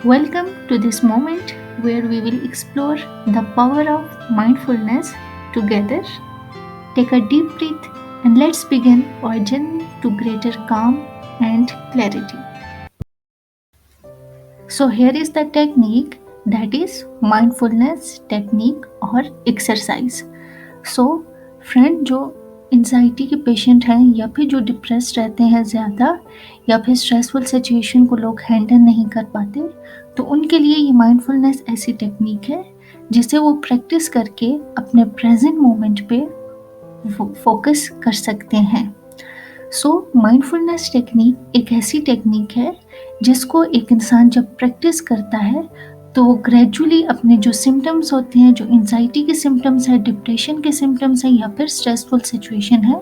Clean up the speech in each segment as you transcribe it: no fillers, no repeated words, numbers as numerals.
Welcome to this moment where we will explore the power of mindfulness together. Take a deep breath and let's begin our journey to greater calm and clarity. So, here is the technique, that is mindfulness technique or exercise. So friend, जो anxiety के patient हैं या फिर जो depressed रहते हैं ज़्यादा, या फिर स्ट्रेसफुल सिचुएशन को लोग हैंडल नहीं कर पाते, तो उनके लिए ये माइंडफुलनेस ऐसी टेक्निक है जिसे वो प्रैक्टिस करके अपने प्रेजेंट मोमेंट पे फोकस कर सकते हैं। सो माइंडफुलनेस टेक्निक एक ऐसी टेक्निक है जिसको एक इंसान जब प्रैक्टिस करता है तो वो ग्रेजुअली अपने जो सिम्टम्स होते हैं, जो एंजाइटी के सिम्टम्स है, डिप्रेशन के सिम्टम्स हैं या फिर स्ट्रेसफुल सिचुएशन है,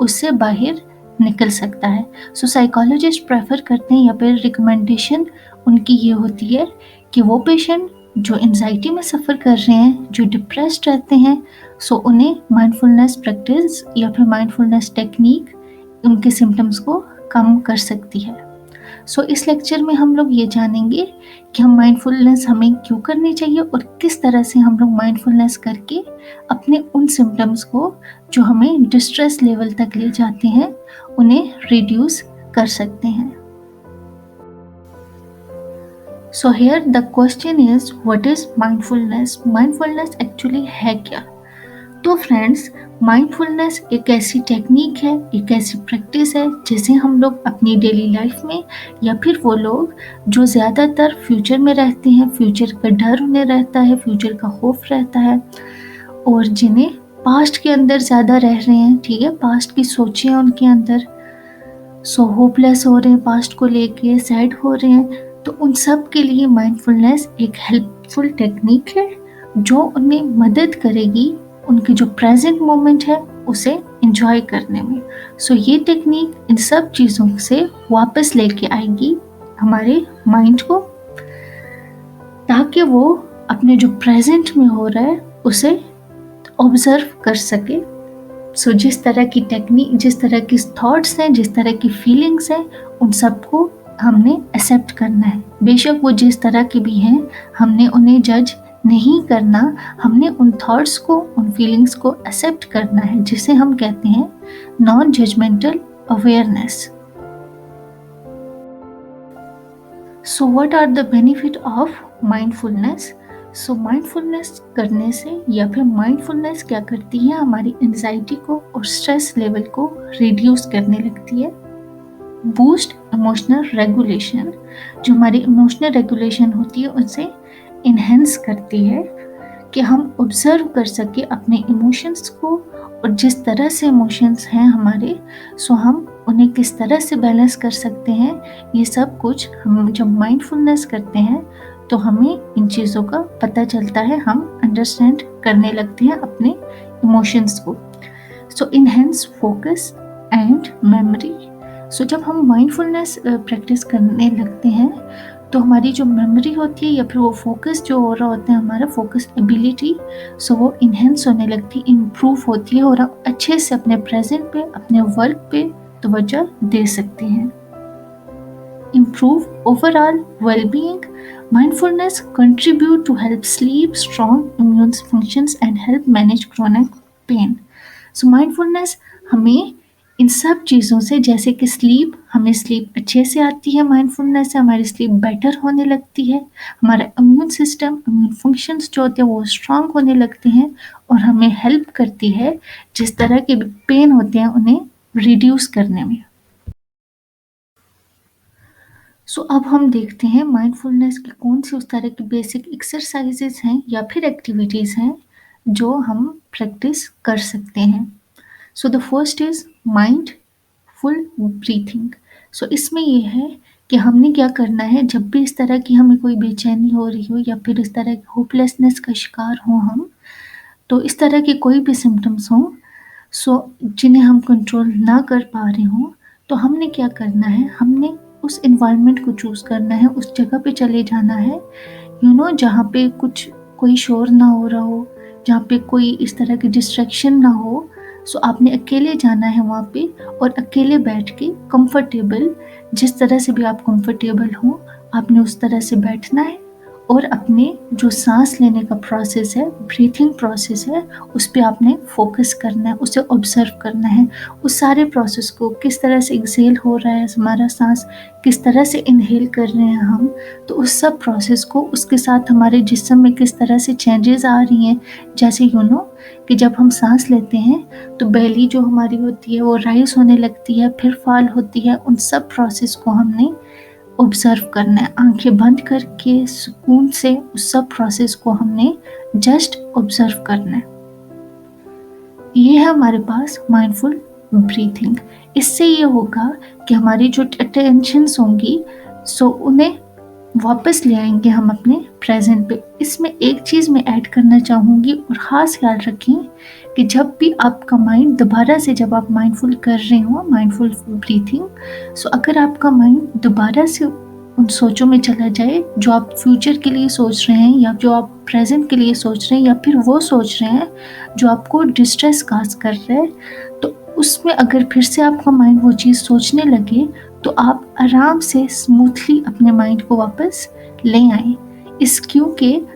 उससे बाहर निकल सकता है। सो साइकोलॉजिस्ट प्रेफर करते हैं या फिर रिकमेंडेशन उनकी ये होती है कि वो पेशेंट जो एंजाइटी में सफ़र कर रहे हैं, जो डिप्रेस्ड रहते हैं, सो उन्हें माइंडफुलनेस प्रैक्टिस या फिर माइंडफुलनेस टेक्निक उनके सिम्टम्स को कम कर सकती है। सो इस लेक्चर में हम लोग ये जानेंगे कि हम माइंडफुलनेस हमें क्यों करनी चाहिए और किस तरह से हम लोग माइंडफुलनेस करके अपने उन सिम्टम्स को जो हमें डिस्ट्रेस लेवल तक ले जाते हैं उन्हें रिड्यूस कर सकते हैं। So here the question is, what is mindfulness? Mindfulness actually है क्या? तो फ्रेंड्स, माइंडफुलनेस एक ऐसी टेक्निक है, एक ऐसी प्रैक्टिस है जिसे हम लोग अपनी डेली लाइफ में, या फिर वो लोग जो ज़्यादातर फ्यूचर में रहते हैं, फ्यूचर का डर उन्हें रहता है, फ्यूचर का खौफ रहता है, और जिन्हें पास्ट के अंदर ज़्यादा रह रहे हैं, ठीक है, पास्ट की सोचें उनके अंदर, सो होपलेस हो रहे हैं, पास्ट को लेके सैड हो रहे हैं, तो उन सब के लिए माइंडफुलनेस एक हेल्पफुल टेक्निक है जो उन्हें मदद करेगी उनकी जो प्रेजेंट मोमेंट है उसे एंजॉय करने में। सो ये टेक्निक इन सब चीज़ों से वापस लेके आएगी हमारे माइंड को, ताकि वो अपने जो प्रेजेंट में हो रहा है उसे ऑब्जर्व कर सके। सो जिस तरह की टेक्निक, जिस तरह की थॉट्स हैं, जिस तरह की फीलिंग्स हैं, उन सबको हमने एक्सेप्ट करना है। बेशक वो जिस तरह के भी हैं, हमने उन्हें जज नहीं करना, हमने उन थॉट्स को, उन फीलिंग्स को एक्सेप्ट करना है, जिसे हम कहते हैं non judgmental awareness. So what are the benefit of mindfulness? So mindfulness करने से, या फिर माइंडफुलनेस क्या करती है, हमारी एंजाइटी को और स्ट्रेस लेवल को रिड्यूस करने लगती है। बूस्ट इमोशनल रेगुलेशन, जो हमारी इमोशनल रेगुलेशन होती है उसे इन्हेंस करती है कि हम ऑब्जर्व कर सके अपने इमोशंस को, और जिस तरह से इमोशंस हैं हमारे, सो हम उन्हें किस तरह से बैलेंस कर सकते हैं। ये सब कुछ हम जब माइंडफुलनेस करते हैं तो हमें इन चीज़ों का पता चलता है, हम अंडरस्टैंड करने लगते हैं अपने इमोशंस को। सो इनहेंस फोकस एंड मेमोरी। सो जब हम माइंडफुलनेस प्रैक्टिस करने लगते हैं तो हमारी जो मेमोरी होती है या फिर वो फोकस जो हो रहा होता है, हमारा फोकस एबिलिटी, सो वो इन्हेंस होने लगती है, इम्प्रूव होती है, और हम अच्छे से अपने प्रेजेंट पे, अपने वर्क पे तवज्जो दे सकते हैं। Improve overall well-being. Mindfulness contribute to help sleep, strong immune functions and help manage chronic pain. So mindfulness हमें इन सब चीज़ों से, जैसे कि स्लीप, हमें स्लीप अच्छे से आती है, माइंडफुलनेस से हमारी स्लीप बेटर होने लगती है, हमारा इम्यून सिस्टम, इम्यून फंक्शंस जो होते हैं वो स्ट्रांग होने लगते हैं, और हमें हेल्प करती है जिस तरह के पेन होते हैं उन्हें रिड्यूस करने में। सो अब हम देखते हैं माइंडफुलनेस की कौन सी उस तरह की बेसिक एक्सरसाइजेज हैं या फिर एक्टिविटीज़ हैं जो हम प्रैक्टिस कर सकते हैं। So the first is mindful breathing. So इसमें ये है कि हमने क्या करना है, जब भी इस तरह की हमें कोई बेचैनी हो रही हो या फिर इस तरह की होपलेसनेस का शिकार हो हम, तो इस तरह के कोई भी सिम्टम्स हों, सो जिन्हें हम कंट्रोल ना कर पा रहे हों, तो हमने क्या करना है, हमने उस एनवायरनमेंट को चूज़ करना है, उस जगह पे चले जाना है, जहाँ पे कुछ कोई शोर ना हो रहा हो, जहाँ पे कोई इस तरह की डिस्ट्रैक्शन ना हो। सो आपने अकेले जाना है वहाँ पे, और अकेले बैठ के कंफर्टेबल, जिस तरह से भी आप कंफर्टेबल हो आपने उस तरह से बैठना है और अपने जो सांस लेने का प्रोसेस है, ब्रीथिंग प्रोसेस है, उस पर आपने फोकस करना है, उसे ऑब्जर्व करना है। उस सारे प्रोसेस को, किस तरह से एक्सेल हो रहा है हमारा सांस, किस तरह से इनहेल कर रहे हैं हम, तो उस सब प्रोसेस को, उसके साथ हमारे जिस्म में किस तरह से चेंजेस आ रही हैं। जैसे कि जब हम सांस लेते हैं तो बेली जो हमारी होती है वो राइज होने लगती है, फिर फॉल होती है। उन सब प्रोसेस को हमने ऑब्जर्व करना है, आंखें बंद करके सुकून से उस सब प्रोसेस को हमने जस्ट ऑब्जर्व करना है। ये है हमारे पास माइंडफुल ब्रीथिंग। इससे ये होगा कि हमारी जो टेंशन्स होंगी उन्हें वापस ले आएंगे हम अपने प्रेजेंट पे। इसमें एक चीज़ मैं ऐड करना चाहूँगी और ख़ास ख्याल रखें कि जब भी आपका माइंड दोबारा से, जब आप माइंडफुल कर रहे हो, माइंडफुल ब्रीथिंग, अगर आपका माइंड दोबारा से उन सोचों में चला जाए जो आप फ्यूचर के लिए सोच रहे हैं या जो आप प्रेजेंट के लिए सोच रहे हैं, या फिर वो सोच रहे हैं जो आपको डिस्ट्रेस काज कर रहे हैं, तो उसमें अगर फिर से आपका माइंड वो चीज़ सोचने लगे तो आप आराम से स्मूथली अपने माइंड को वापस ले आएं। क्योंकि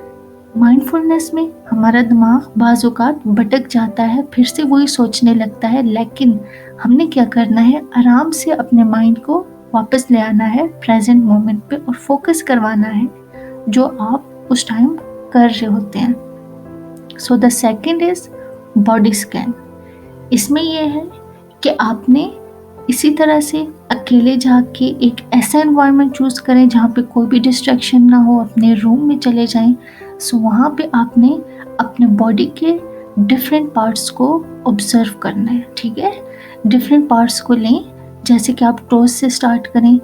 माइंडफुलनेस में हमारा दिमाग बाज़ औक़ात भटक जाता है, फिर से वही सोचने लगता है, लेकिन हमने क्या करना है, आराम से अपने माइंड को वापस ले आना है प्रेजेंट मोमेंट पे और फोकस करवाना है जो आप उस टाइम कर रहे होते हैं। So the second is body scan. इसमें यह है कि आपने इसी तरह से अकेले जाके एक ऐसा एनवायरनमेंट चूज़ करें जहाँ पे कोई भी डिस्ट्रैक्शन ना हो, अपने रूम में चले जाएं। वहाँ पे आपने अपने बॉडी के डिफरेंट पार्ट्स को ऑब्जर्व करना है, ठीक है। डिफरेंट पार्ट्स को लें, जैसे कि आप टोज से स्टार्ट करें,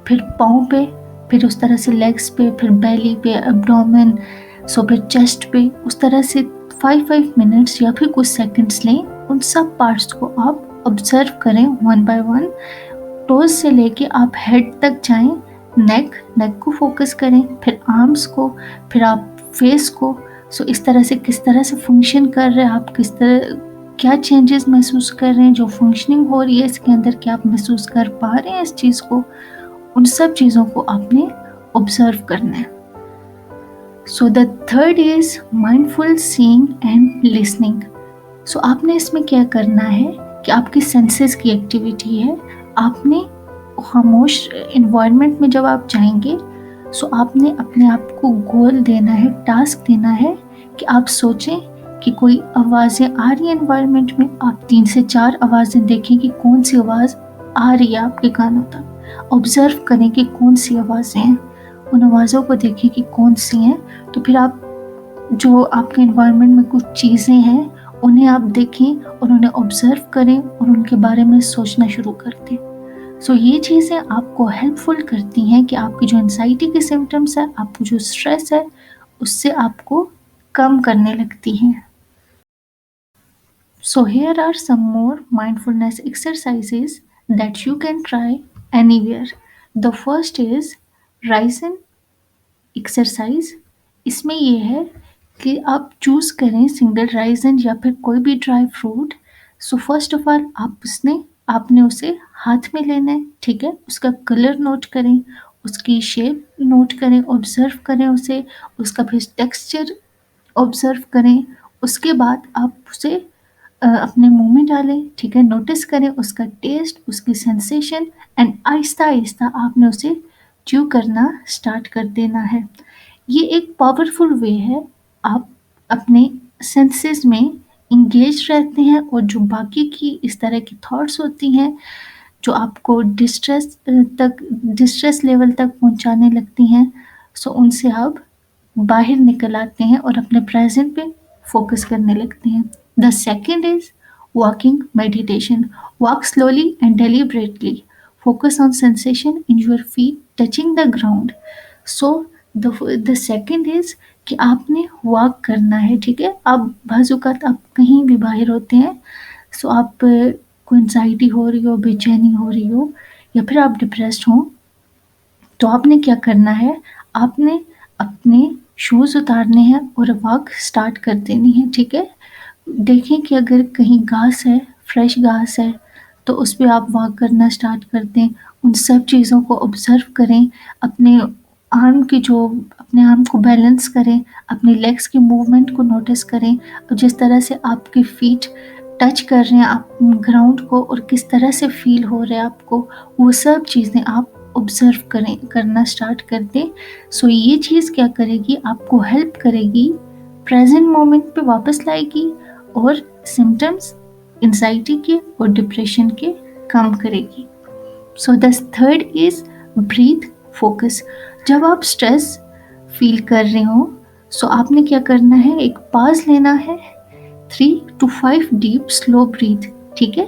फिर पाँव पे, फिर उस तरह से लेग्स पे, फिर बेली पे, एब्डोमेन, फिर चेस्ट पे, उस तरह से 5 मिनट्स या फिर कुछ सेकंड्स लें। उन सब पार्ट्स को आप ऑब्जर्व करें वन बाय वन, टोज से लेके आप हेड तक जाएं, नेक को फोकस करें, फिर आर्म्स को, फिर आप फेस को। इस तरह से किस तरह से फंक्शन कर रहे हैं आप, किस तरह, क्या चेंजेस महसूस कर रहे हैं, जो फंक्शनिंग हो रही है इसके अंदर, क्या आप महसूस कर पा रहे हैं इस चीज़ को, उन सब चीज़ों को आपने ऑब्जर्व करना है। The third is mindful seeing and listening. आपने इसमें क्या करना है कि आपकी सेंसेस की एक्टिविटी है। आपने खामोश इन्वायरमेंट में जब आप जाएंगे, आपने अपने आप को गोल देना है, टास्क देना है कि आप सोचें कि कोई आवाज़ें आ रही हैं इन्वायरमेंट में। आप 3 से 4 आवाज़ें देखें कि कौन सी आवाज़ आ रही है आपके कानों तक। ऑब्जर्व करें कि कौन सी आवाज़ें हैं, उन आवाज़ों को देखें कि कौन सी हैं। तो फिर आप जो आपके इन्वायरमेंट में कुछ चीज़ें हैं उन्हें आप देखें और उन्हें ऑब्जर्व करें और उनके बारे में सोचना शुरू कर दें। ये चीज़ें आपको हेल्पफुल करती हैं कि आपकी जो एंजाइटी के सिम्टम्स है, आपको जो स्ट्रेस है, उससे आपको कम करने लगती हैं। Here are some more mindfulness exercises that you can try anywhere. The first is Ryzen exercise. इसमें ये है कि आप चूज़ करें सिंगल राइजन या फिर कोई भी dry fruit. First of all आपने उसे हाथ में लेना है, ठीक है। उसका कलर नोट करें, उसकी शेप नोट करें, ऑब्जर्व करें उसे, उसका फिर टेक्सचर ऑब्जर्व करें। उसके बाद आप उसे अपने मुंह में डालें, ठीक है। नोटिस करें उसका टेस्ट, उसकी सेंसेशन, एंड आहिस्ता आहिस्ता आपने उसे च्यू करना स्टार्ट कर देना है। ये एक पावरफुल वे है, आप अपने सेंसेस में इंगेज रहते हैं और जो बाकी की इस तरह की थॉट्स होती हैं जो आपको डिस्ट्रेस लेवल तक पहुंचाने लगती हैं, उनसे आप बाहर निकल आते हैं और अपने प्रेजेंट पे फोकस करने लगते हैं। The second is walking meditation. Walk slowly and deliberately, focus on sensation in your feet touching the ground. The second is कि आपने वॉक करना है, ठीक है। आप बाज़-औक़ात आप कहीं भी बाहर होते हैं, आप को एंजाइटी हो रही हो, बेचैनी हो रही हो, या फिर आप डिप्रेस्ड हो, तो आपने क्या करना है, आपने अपने शूज़ उतारने हैं और वॉक स्टार्ट कर देनी है, ठीक है। देखें कि अगर कहीं घास है, फ्रेश घास है, तो उस पे आप वॉक करना स्टार्ट कर दें। उन सब चीज़ों को ऑब्ज़र्व करें, अपने अपने आर्म को बैलेंस करें, अपनी लेग्स की मूवमेंट को नोटिस करें और जिस तरह से आपके फीट टच कर रहे हैं आप ग्राउंड को और किस तरह से फ़ील हो रहा है आपको, वो सब चीज़ें आप ऑब्ज़र्व करना स्टार्ट कर दें। सो ये चीज़ क्या करेगी, आपको हेल्प करेगी, प्रेज़ेंट मोमेंट पे वापस लाएगी और सिम्पटम्स एंग्ज़ायटी के और डिप्रेशन के कम करेगी। So the third is breath focus. जब आप स्ट्रेस फील कर रहे हो, सो आपने क्या करना है, एक पॉज लेना है, 3 to 5 डीप स्लो ब्रीथ, ठीक है।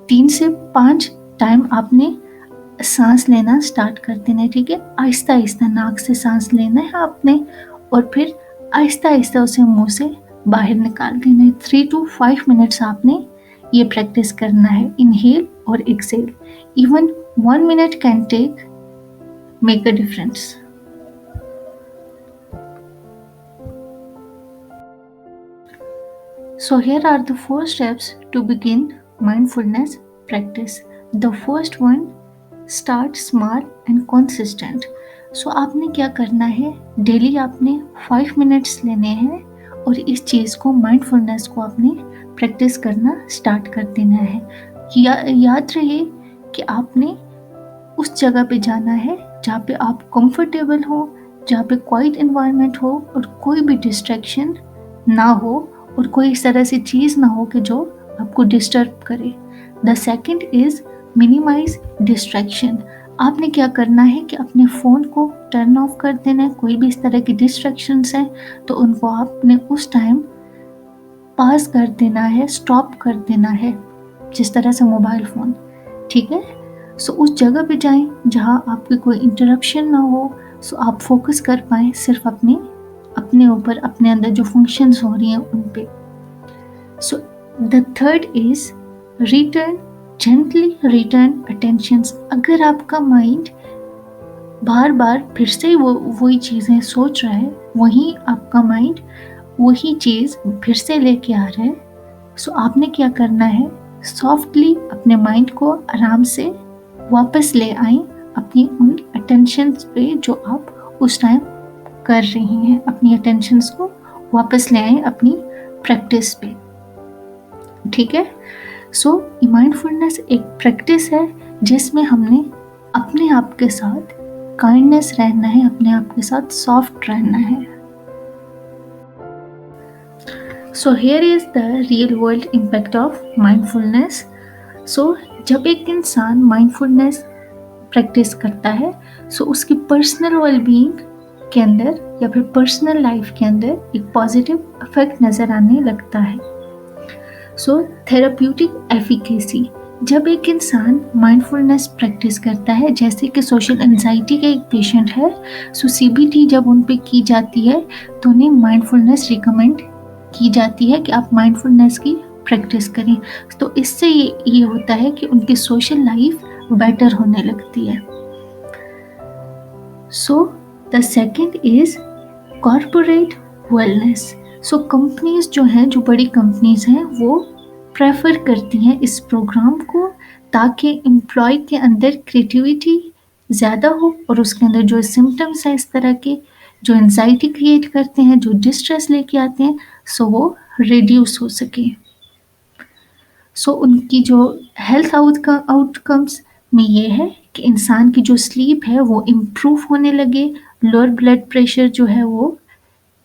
3 से 5 टाइम आपने सांस लेना स्टार्ट कर देना है, ठीक है। आहिस्ता आहिस्ता नाक से सांस लेना है आपने और फिर आहिस्ता आहिस्ता उसे मुंह से बाहर निकाल देना है। 3 to 5 मिनट्स आपने ये प्रैक्टिस करना है, इनहेल और exhale. Even 1 minute can make a difference. So here are the 4 steps to begin mindfulness practice. The first one, start small and consistent. So आपने क्या करना है, डेली आपने 5 मिनट्स लेने हैं और इस चीज़ को, माइंडफुलनेस को आपने प्रैक्टिस करना स्टार्ट कर देना है। याद रहे कि आपने उस जगह पे जाना है जहाँ पे आप कंफर्टेबल हो, जहाँ पे क्वाइट एनवायरनमेंट हो और कोई भी डिस्ट्रैक्शन ना हो और कोई इस तरह से चीज़ ना हो कि जो आपको डिस्टर्ब करे। The second is minimize distraction. आपने क्या करना है कि अपने फ़ोन को टर्न ऑफ कर देना है। कोई भी इस तरह की डिस्ट्रैक्शंस हैं तो उनको आपने उस टाइम पास कर देना है, स्टॉप कर देना है, जिस तरह से मोबाइल फ़ोन, ठीक है। सो उस जगह पे जाएं जहाँ आपकी कोई इंटरप्शन ना हो, सो आप फोकस कर पाएँ सिर्फ अपने ऊपर, अपने अंदर जो फंक्शंस हो रही हैं उन पे। सो the third is return, gently return attentions. अगर आपका माइंड बार बार फिर से वही चीज़ें सोच रहा है, वहीं आपका माइंड वही चीज़ फिर से लेके आ रहा है, सो आपने क्या करना है, सॉफ्टली अपने माइंड को आराम से वापस ले आए अपनी उन अटेंशंस पे जो आप उस टाइम कर रही हैं। अपनी अटेंशंस को वापस ले आए अपनी प्रैक्टिस पे, ठीक है। सो माइंडफुलनेस एक प्रैक्टिस है जिसमें हमने अपने आप के साथ काइंडनेस रहना है, अपने आप के साथ सॉफ्ट रहना है। So here is the real world impact of mindfulness. So जब एक इंसान माइंडफुलनेस प्रैक्टिस करता है, सो उसकी पर्सनल वेलबींग के अंदर या फिर पर्सनल लाइफ के अंदर एक पॉजिटिव इफेक्ट नज़र आने लगता है। सो थेराप्यूटिक एफिकेसी, जब एक इंसान माइंडफुलनेस प्रैक्टिस करता है, जैसे कि सोशल एंजाइटी का एक पेशेंट है, सो सीबीटी जब उन पे की जाती है तो उन्हें माइंडफुलनेस रिकमेंड की जाती है कि आप माइंडफुलनेस की प्रैक्टिस करें। तो इससे ये होता है कि उनकी सोशल लाइफ बेटर होने लगती है। So the second is corporate wellness. So companies जो हैं, जो बड़ी कंपनीज हैं, वो प्रेफर करती हैं इस प्रोग्राम को ताकि एम्प्लॉय के अंदर क्रिएटिविटी ज़्यादा हो और उसके अंदर जो सिम्टम्स हैं इस तरह के, जो एंजाइटी क्रिएट करते हैं, जो डिस्ट्रेस लेके आते हैं, सो वो रिड्यूस हो सके। सो उनकी जो हेल्थ आउटकम्स में ये है कि इंसान की जो स्लीप है वो इम्प्रूव होने लगे, लोअर ब्लड प्रेशर जो है वो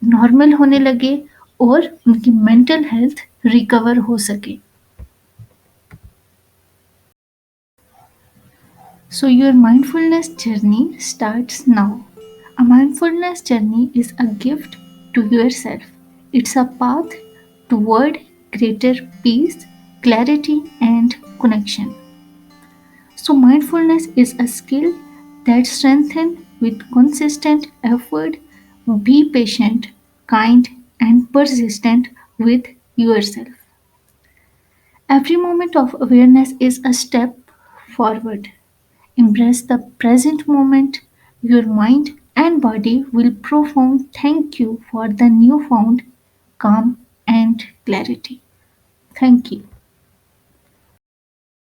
नॉर्मल होने लगे और उनकी मेंटल हेल्थ रिकवर हो सके। So your mindfulness journey starts now. A mindfulness journey is a gift to yourself. It's a path toward greater peace, clarity, and connection. So mindfulness is a skill that strengthens with consistent effort. Be patient, kind, and persistent with yourself. Every moment of awareness is a step forward. Embrace the present moment. Your mind and body will profound thank you for the newfound calm and clarity. Thank you.